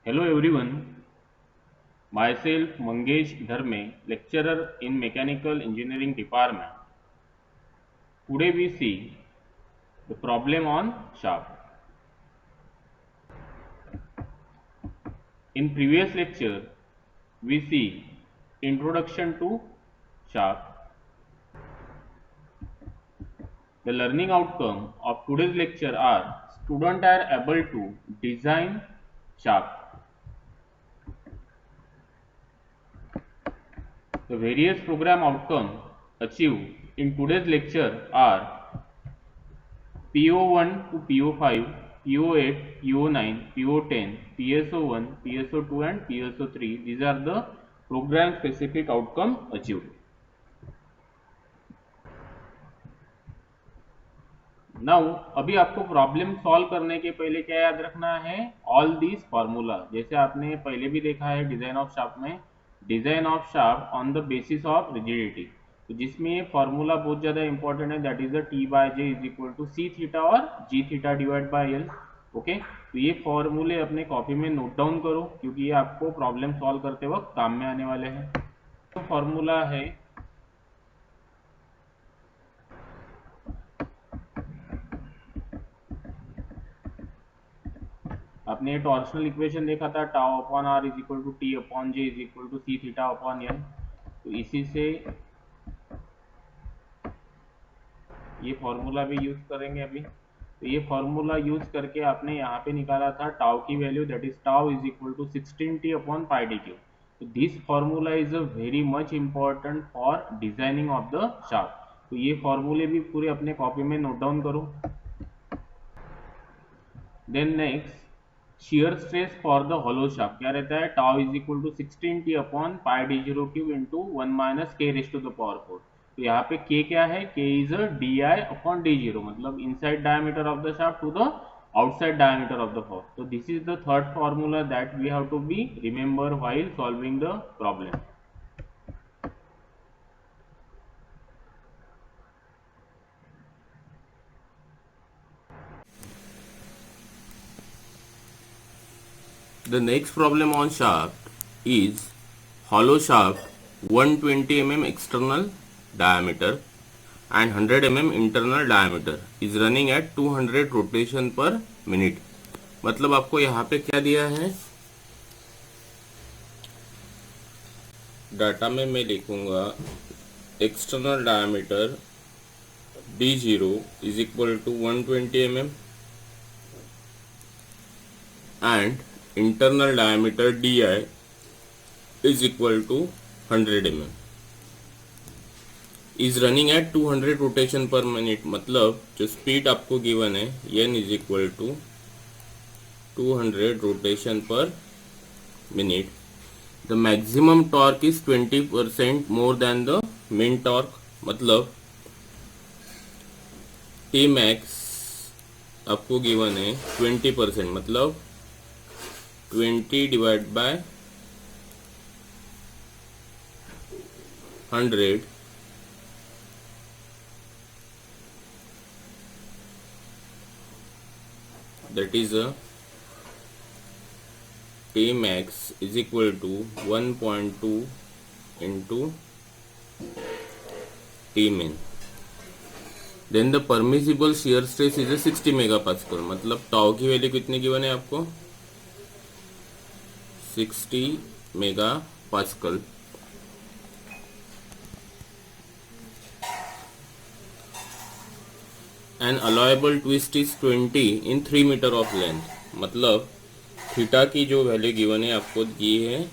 Hello everyone, myself Mangesh Dharme, lecturer in Mechanical Engineering Department. Today we see the problem on shaft. In previous lecture, we see introduction to shaft. The learning outcome of today's lecture are students are able to design shaft. The various program outcomes achieved in today's lecture are PO1 to PO5, PO8, PO9, PO10, PSO1, PSO2 and PSO3. These are the program specific outcome achieved. Now अभी आपको problem solve करने के पहले क्या याद रखना है, all these formula. जैसे आपने पहले भी देखा है डिजाइन ऑफ शाफ्ट में, design of shaft on the basis of rigidity, तो जिसमें ये फार्मूला बहुत ज्यादा इंपॉर्टेंट है, that is the T by J is equal to C theta और G theta divide by L. Okay, तो ये फॉर्मूले अपने कॉपी में नोट डाउन करो, क्योंकि ये आपको प्रॉब्लम सॉल्व करते वक्त काम में आने वाले हैं। तो फॉर्मूला है, आपने ये टॉर्शनल इक्वेशन देखा था, tau upon R is equal to T upon J is equal to C theta upon L. तो इसी से ये फॉर्मूला भी यूज करेंगे अभी। तो ये फॉर्मूला यूज करके आपने यहाँ पे निकाला था टाउ की value, that is tau is equal to 16t upon pi D cube. तो this formula is a very much important for designing of the shaft. तो ये फॉर्मूले भी पूरे अपने कॉपी में नोट डाउन करो। Then next, shear stress for the hollow shaft क्या रहता है, tau is equal to 16t upon pi D zero cube into 1 minus K raise to the power 4। तो यहाँ पे k क्या है, k is a D I upon D zero, मतलब inside diameter of the shaft to the outside diameter of the fork. So this is the third formula that we have to be remember while solving the problem. The next problem on shaft is hollow shaft 120 mm external diameter and 100 mm internal diameter is running at 200 rotation per minute। मतलब आपको यहाँ पे क्या दिया है, data में मैं लिखूंगा external diameter D0 is equal to 120 mm and internal diameter DI is equal to 100 mm is running at 200 rotation per minute। मतलब जो स्पीड आपको गिवन है n is equal to 200 rotation per minute, the maximum torque is 20% more than the mean torque। मतलब T max आपको given है 20%, मतलब 20 divide by 100, that is a T max is equal to 1.2 into T min। Then the permissible shear stress is a 60 megapascal। मतलब tau की value कितनी given है आपको, 60 megapascal। And allowable twist is 20 in 3 metre of length. मतलब theta की जो value given है आपको ये है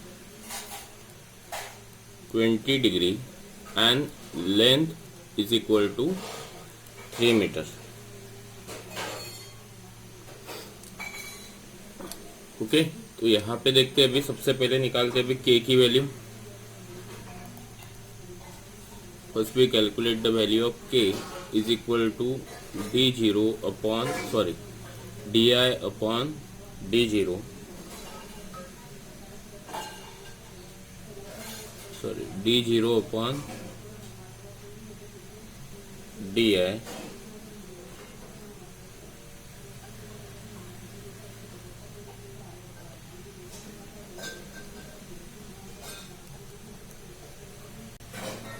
20 degree and length is equal to 3 metre. Okay, तो यहाँ पे देखते हैं, अभी सबसे पहले निकालते हैं अभी के की value. First we calculate the value of K is equal to D0 upon DI upon D0, D0 upon DI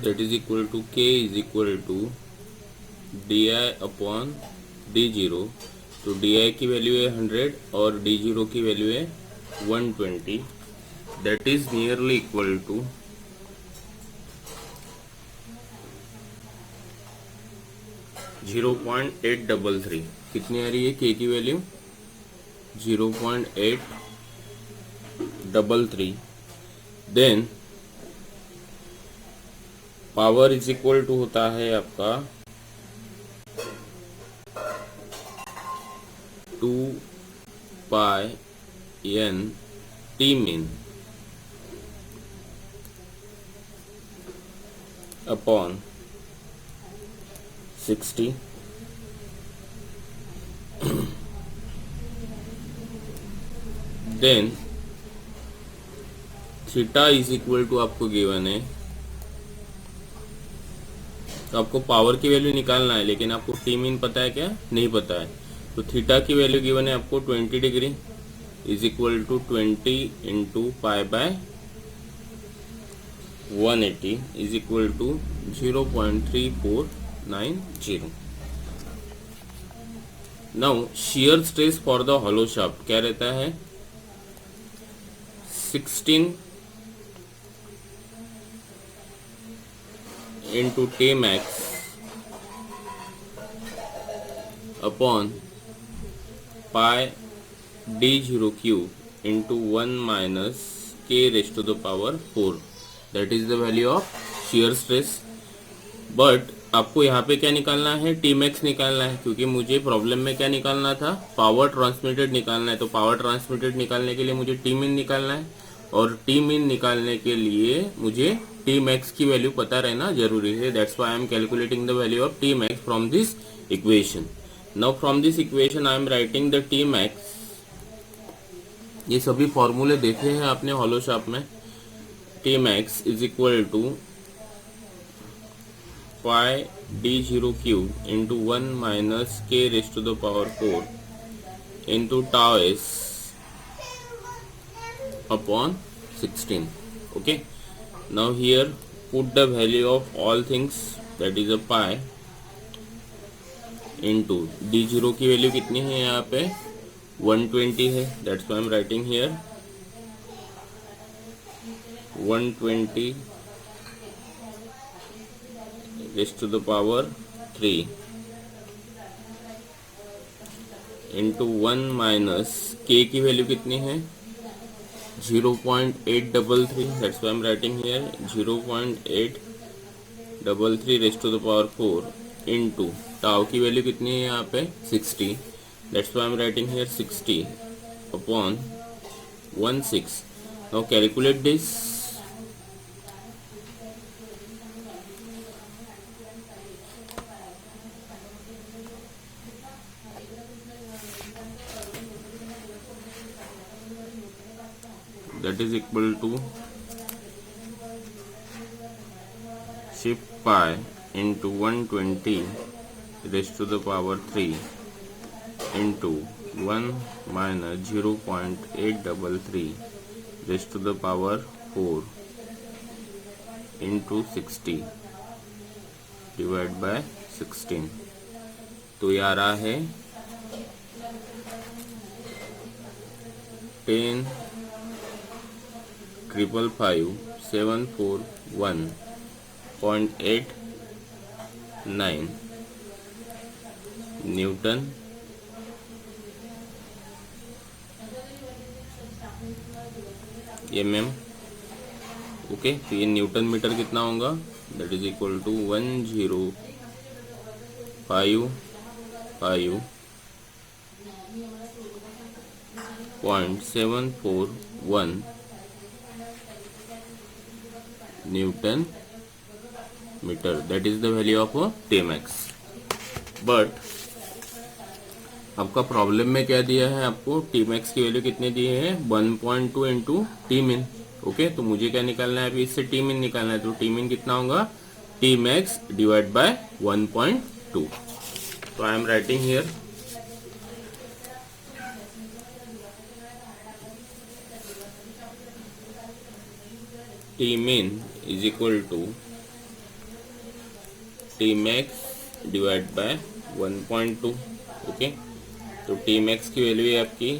that is equal to K is equal to D I upon D zero. तो D I की value है 100 और D zero की value है 120, that is nearly equal to 0.833। कितनी आ रही है के की value? 0.833। Then power is equal to होता है आपका 2 pi n T min upon 60। Then theta is equal to आपको गिवन है, तो आपको पावर की वैल्यू निकालना है, लेकिन आपको टी मीन पता है क्या? नहीं पता है। तो थीटा की वैल्यू गिवन है आपको 20 degree is equal to 20 into pi by 180 is equal to 0.3490। Now shear stress for the hollow shaft क्या रहता है? 16 into T max upon pi D zero cube into 1 minus K raise to the power 4, that is the value of shear stress. But आपको यहाँ पे क्या निकालना है? T max निकालना है, क्योंकि मुझे प्रॉब्लम में क्या निकालना था? पावर ट्रांसमिटेड निकालना है। तो पावर ट्रांसमिटेड निकालने के लिए मुझे टी मीन निकालना है, और टी मीन निकालने के लिए मुझे टी मैक्स की वैल्यू पता रहना जरूरी है। That's why I am calculating the value of T max from this equation. Now from this equation I am writing the T max. ये सभी फॉर्मूले देखे हैं आपने हॉलो शाफ्ट में। T max is equal to pi D zero cube into 1 minus K raise to the power 4 into tau S upon 16. Okay, now here put the value of all things, that is a pi into d0 की value कितनी है यहाँ पे? 120 है, that's why I'm writing here 120 raised to the power 3 into 1 minus k की value कितनी है? 0.833, that's why I'm writing here 0.833 raised to the power 4 into tau की वैल्यू कितनी है यहाँ पे? 60, that's why I'm writing here 60 upon 16. Now calculate this. That is equal to shift pi into 120 raised to the power 3 into 1 minus 0.833 raised to the power 4 into 60 divided by 16. तो ये आ रहा है 10,555,741.89 न्यूटन mm. ओके, तो ये Newton metre कितना होगा? That is equal to 1055.741 newton metre, that is the value of T max. But आपका प्रॉब्लम में क्या दिया है? आपको टी मैक्स की वैल्यू कितने दी है? 1.2 इंटू टी मिन। ओके, तो मुझे क्या निकालना है? अभी इससे टी मिन निकालना है, तो टी मिन कितना होगा? T max divide by 1.2. तो I am writing here T min is equal to T max divide by 1.2। Okay, तो टी मैक्स की वैल्यू है आपकी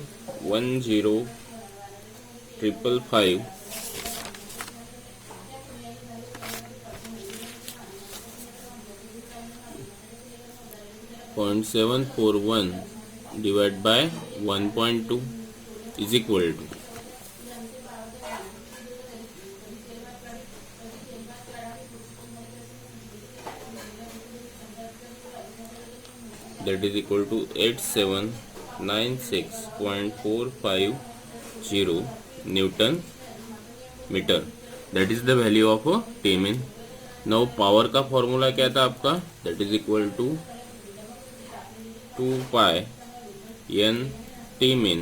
10,555.741 divide by 1.2 is equal to, that is equal to 8796.450 Newton metre. That is the value of T min. Now power का formula क्या था आपका, that is equal to 2 pi N T min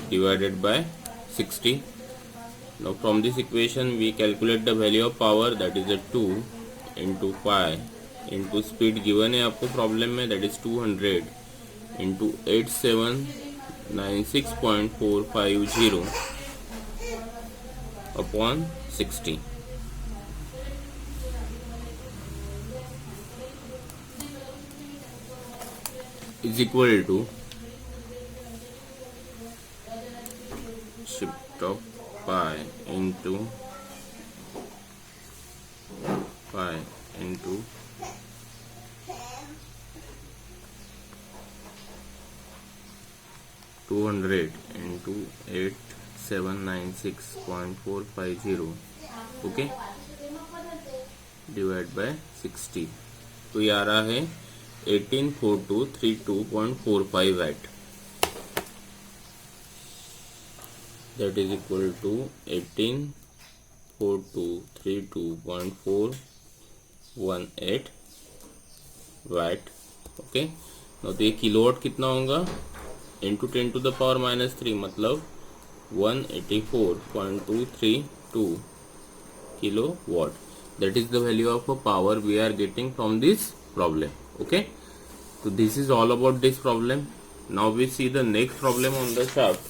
divided by 60. Now from this equation we calculate the value of power, that is a 2 into pi into speed given है आपको problem में, that is 200 into 8796.450 upon 60 is equal to shift of pi into 200 into 8796.450 okay divide by 60, तो ये आ रहा है 184232.45 watt. That is equal to 184232.418 watt. Okay, तो ये किलोवाट कितना होगा, इंटू 10 to the power -3 मतलब 184.232 kilowatt. That is the value of power we are getting from this problem. Okay, so this is all about this problem. Now we see the next problem on the shaft.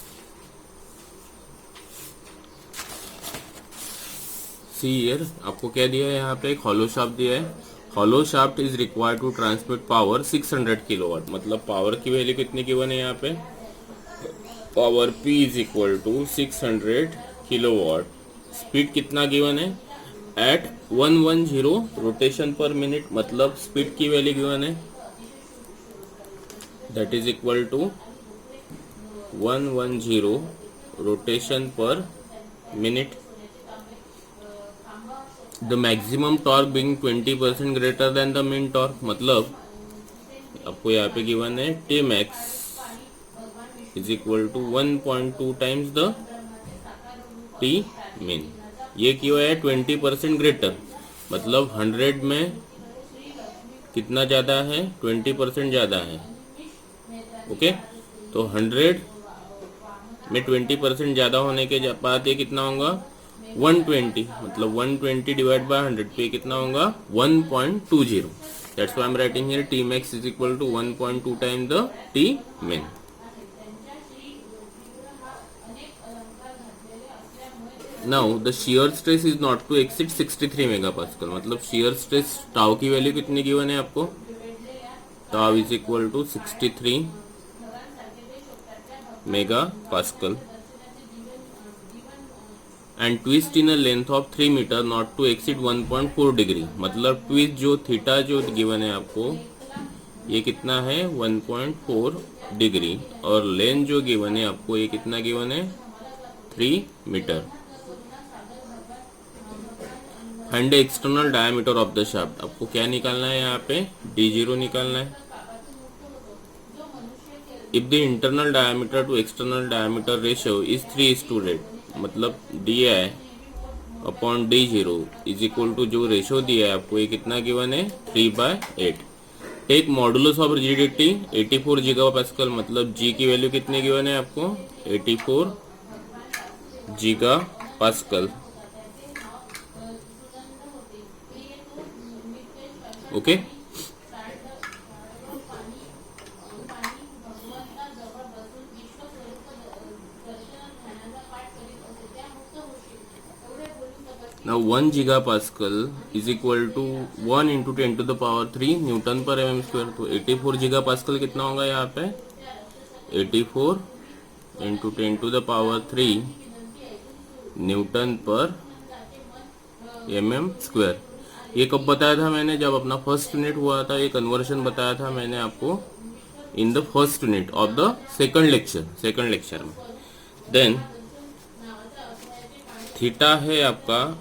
See here, आपको क्या दिया है, यहाँ पे एक hollow shaft दिया है। Hollow shaft is required to transmit power 600 kilowatt, मतलब पावर की वैल्यू कितनी गिवन है यहाँ पे, power P is equal to 600 kilowatt. Speed कितना गिवन है, एट 110 रोटेशन पर मिनट, मतलब स्पीड की वैल्यू गिवन है, that is equal to 110 rotation per minute. The maximum torque being 20% greater than the mean torque, मतलब आपको यहाँ पे given है T max is equal to 1.2 times the T mean. ये क्यों है 20% ग्रेटर, मतलब 100 में कितना ज़्यादा है, 20% ज़्यादा है। ओके, तो 100 में 20% ज़्यादा होने के बाद ये कितना होगा 120, मतलब 120 डिवाइड बाय 100 पे कितना होगा 1.20। That's why I am writing here T max is equal to 1.2 time the T min. Now the shear stress is not to exceed 63 megapascal, मतलब शियर स्ट्रेस टाउ की वैल्यू कितनी गिवन है आपको, tau is equal to 63 megapascal and twist in a length of 3 metre not to exceed 1.4 degree, मतलब twist जो theta जो given है आपको ये कितना है 1.4 डिग्री, और लेंथ जो गिवन है आपको ये कितना गिवन है 3 metre. Find the external diameter of the shaft, आपको क्या निकालना है यहाँ पे D0 निकालना है। If the internal diameter to external diameter ratio is 3:8, मतलब DI upon D0 is equal to जो रेशियो दिया है आपको ये कितना गिवन है 3/8। Take modulus of rigidity 84 gigapascal, मतलब G की वैल्यू कितनी गिवन है आपको 84 gigapascal. Okay, Now 1 gigapascal is equal to 1 into 10 to the power 3 Newton पर mm स्क्वायर। तो 84 gigapascal कितना होगा यहाँ पे? 84 into 10 to the power 3 Newton पर mm स्क्वायर। ये कब बताया था मैंने? जब अपना फर्स्ट यूनिट हुआ था, ये कन्वर्शन बताया था मैंने आपको in the first unit of the second lecture में। देन थीटा है आपका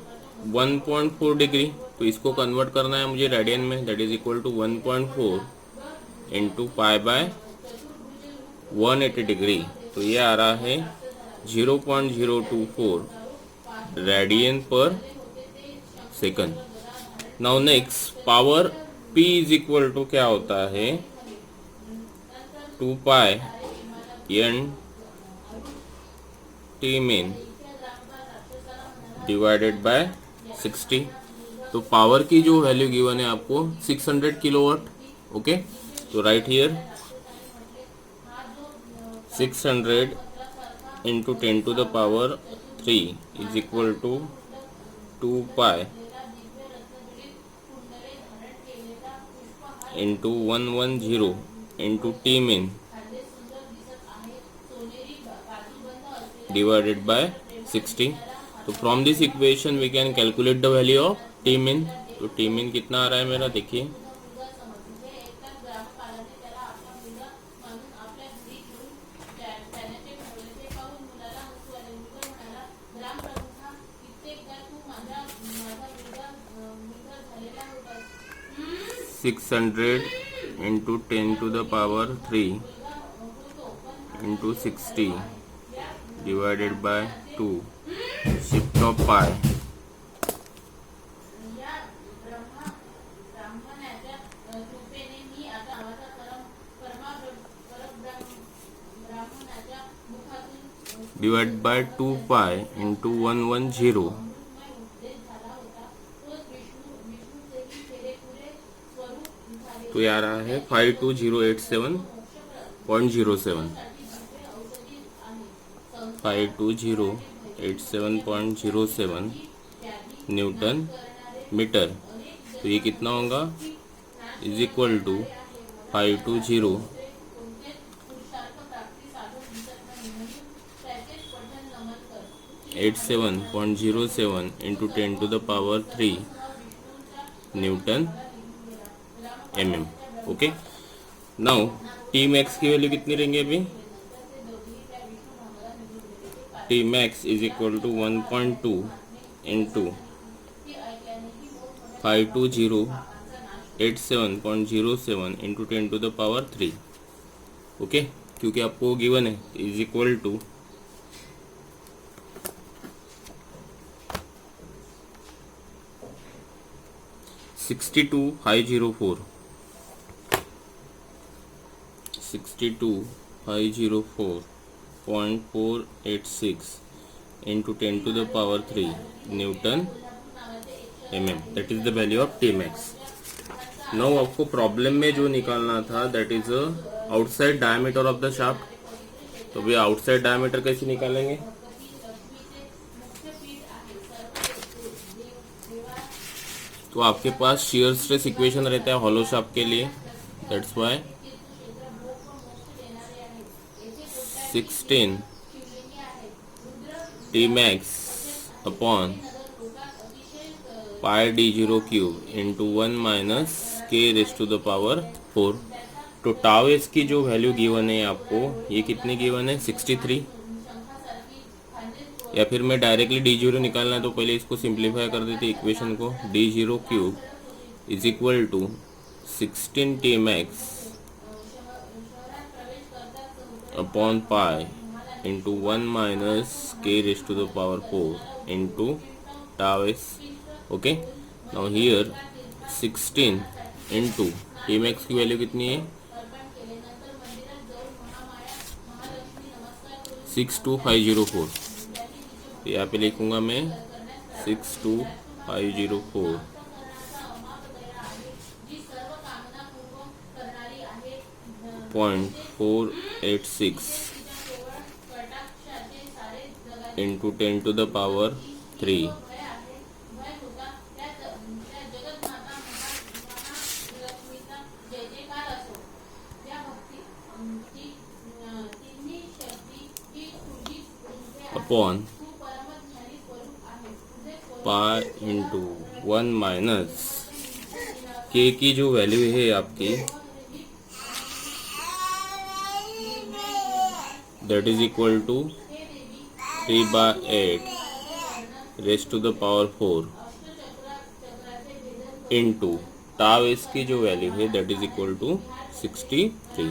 1.4 डिग्री, तो इसको कन्वर्ट करना है मुझे रेडियन में, that is equal to 1.4 into pi by 180 degree, तो ये आ रहा है 0.024 radian per second. Now next power P is equal to क्या होता है? 2 pi n T mean divided by 60। तो पावर की जो वैल्यू गिवन है आपको 600 किलोवाट। ओके, तो write here 600 into 10 to the power 3 is equal to 2 pi into 110 into T mean divided by 60। तो from this equation we can calculate the value of T mean. तो T mean कितना आ रहा है मेरा? देखिए 600 into 10 to the power 3 into 60 divided by 2 shift of pi divide by 2 pi into 110, तो ये आ रहा है 52087.07 52087.07 न्यूटन मीटर। तो ये कितना होगा? Is equal to 52087.07 into 10 to the power 3 newton mm। Okay, now T max की वैल्यू कितनी रहेंगे अभी? T max is equal to 1.2 into 52087.07 into 10 to the power 3। Okay, क्योंकि आपको गिवन है is equal to 62504.486 into 10 to the power 3 newton mm, that is the value of T max. Now आपको problem में जो निकालना था that is outside diameter of the shaft. तो भैया आउटसाइड डायमीटर कैसे निकालेंगे? तो आपके पास शियर स्ट्रेस इक्वेशन रहता है हॉलो शाफ्ट के लिए, that's why 16 T max upon pi d0 cube into 1 minus K raise to the power 4। तो टाउ एस की जो वैल्यू गिवन है आपको, ये कितनी गिवन है? 63। या फिर मैं डायरेक्टली d0 निकालना है तो पहले इसको सिंप्लीफाई कर देते इक्वेशन को। d0 cube is equal to 16 T max upon pi into 1 minus K raise to the power 4 into tau S. Okay, now here 16 into T max की वैल्यू कितनी है? 62504। तो यहाँ पे लिखूंगा मैं 62504 .486 into 10 to the power 3 upon pi into 1 minus K की जो वैल्यू है आपकी that is equal to 3/8 raised to the power 4 into tau इसकी जो वैल्यू है that is equal to 63.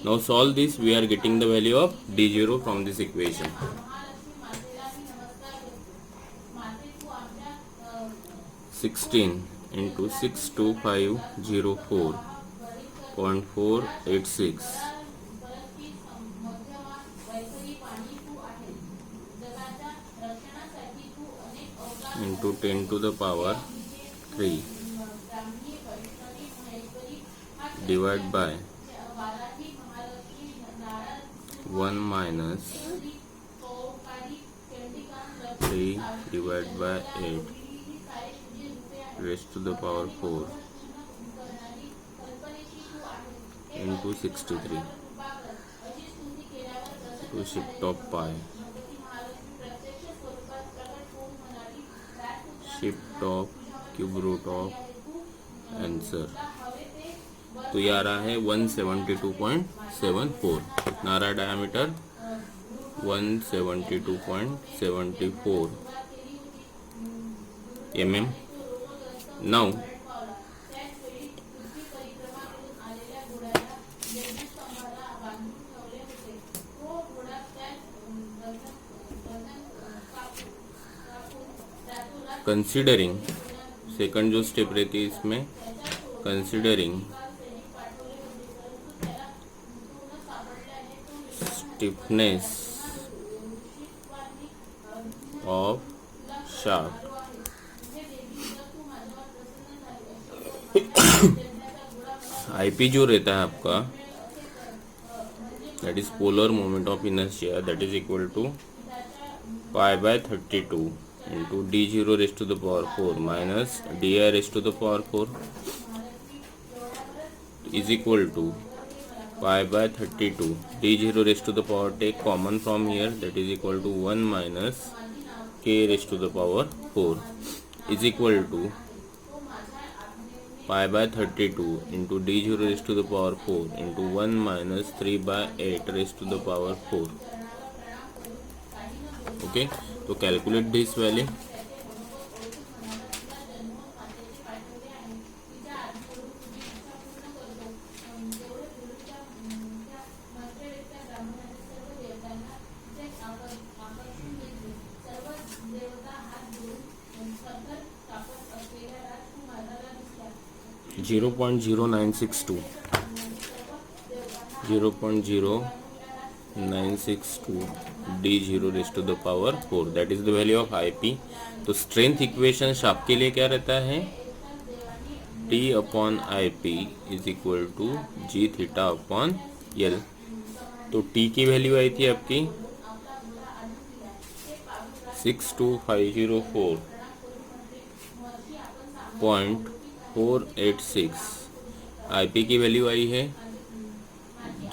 Now solve this. We are getting the value of d0 from this equation. 16 into 62504.486 into 10 to the power 3 divided by 1 minus 3 divided by 8 raised to the power 4 into 63 to shift of pi. Shift of cube root of answer. तो ये आ रहा है 172.74. कितना आ रहा है diameter? 172.74 mm. Now considering second जो स्टेप रहती है इसमें, considering stiffness of shaft, IP जो रहता है आपका that is polar moment of inertia that is equal to π/32 into d0 raised to the power 4 minus di raised to the power 4 is equal to π/32. d0 raised to the power take common from here, that is equal to 1 minus k raised to the power 4 is equal to π/32 into d0 raised to the power 4 into 1 minus 3/8 raised to the power 4. Okay, तो calculate this value. (0.0962) 0.0962 d0 raised to the power 4, that is the value of IP. तो strength equation shaft के लिए क्या रहता है? T upon IP is equal to G theta upon L. तो T की value आई थी आपकी 62504.486. IP की वैल्यू आई है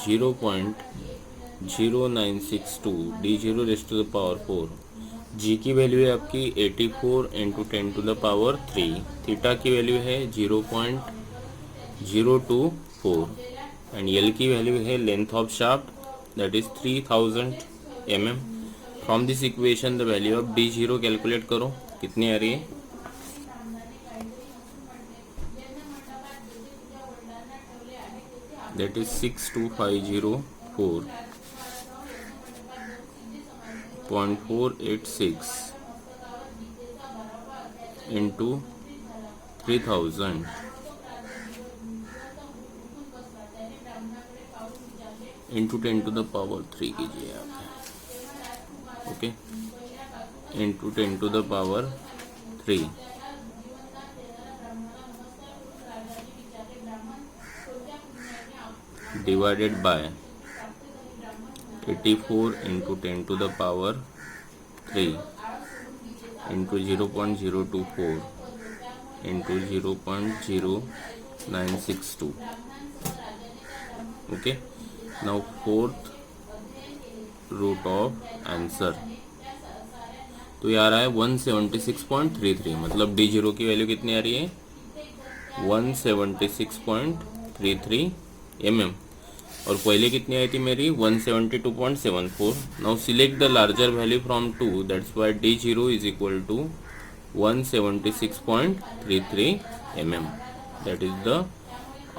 0.0962 d0 raise to the power 4. G की वैल्यू है आपकी 84 into 10 to the power 3. Theta की वैल्यू है 0.024 एंड एल की वैल्यू है length of shaft that is 3000 mm. From this equation the value of d0 calculate करो, कितनी आ रही है? That is 62504.486 into 3000 into 10 to the power 3 कीजिए आप. Okay, into 10 to the power 3 divided by 84 into 10 to the power 3 into 0.024 into 0.0962. Okay, now fourth root of answer तो ये आ रहा है 176.33, मतलब D0 की वैल्यू कितनी आ रही है 176.33 mm, और पहले कितनी आई थी मेरी 172.74. Now select the larger value from 2, that's why D0 is equal to 176.33 mm. That is the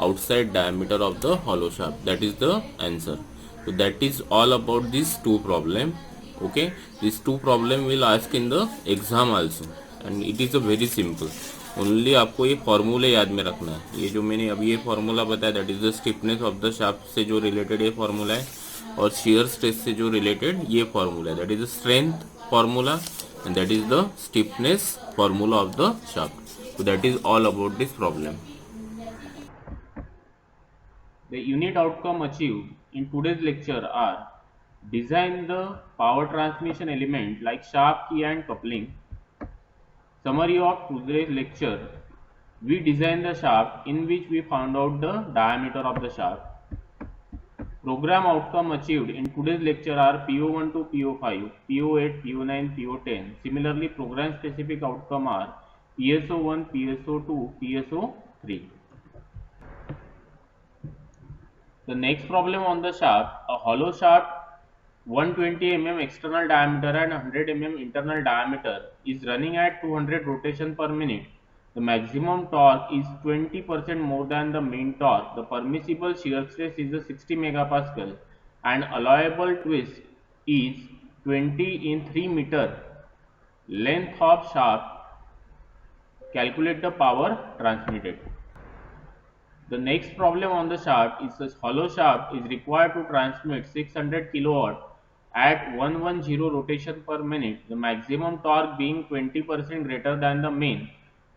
outside diameter of the hollow shaft. That is the answer. So that is all about these two problem. Okay, these two problem will ask in the exam also, and it is a very simple. Only आपको ये फॉर्मूले याद में रखना है. ये जो मैंने अभी ये फॉर्मूला बताया that is the stiffness of the shaft से जो रिलेटेड ये फॉर्मूला है, और शियर स्ट्रेस से जो रिलेटेड ये फॉर्मूला है that is the strength formula and that is the stiffness formula of the shaft. So that is all about this problem. The unit outcome achieved in today's lecture are: design the power transmission element like shaft key and coupling. Summary of today's lecture: we designed the shaft in which we found out the diameter of the shaft. Program outcome achieved in today's lecture are PO1 to PO5, PO8, PO9, PO10. Similarly, program specific outcome are PSO1, PSO2, PSO3. The next problem on the shaft: a hollow shaft 120 mm external diameter and 100 mm internal diameter is running at 200 rotation per minute. The maximum torque is 20% more than the mean torque. The permissible shear stress is 60 megapascal and allowable twist is 20 in 3 meter. Length of shaft. Calculate the power transmitted. The next problem on the shaft is a hollow shaft is required to transmit 600 kilowatt at 110 rotation per minute, the maximum torque being 20% greater than the main.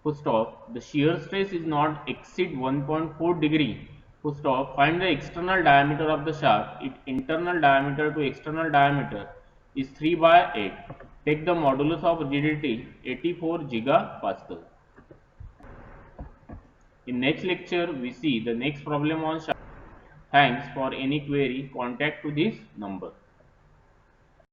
Full stop. The shear stress is not exceed 1.4 degree. Full stop. Find the external diameter of the shaft. Its internal diameter to external diameter is 3 by 8. Take the modulus of rigidity 84 gigapascal. In next lecture, we see the next problem on shaft. Thanks. For any query, contact to this number.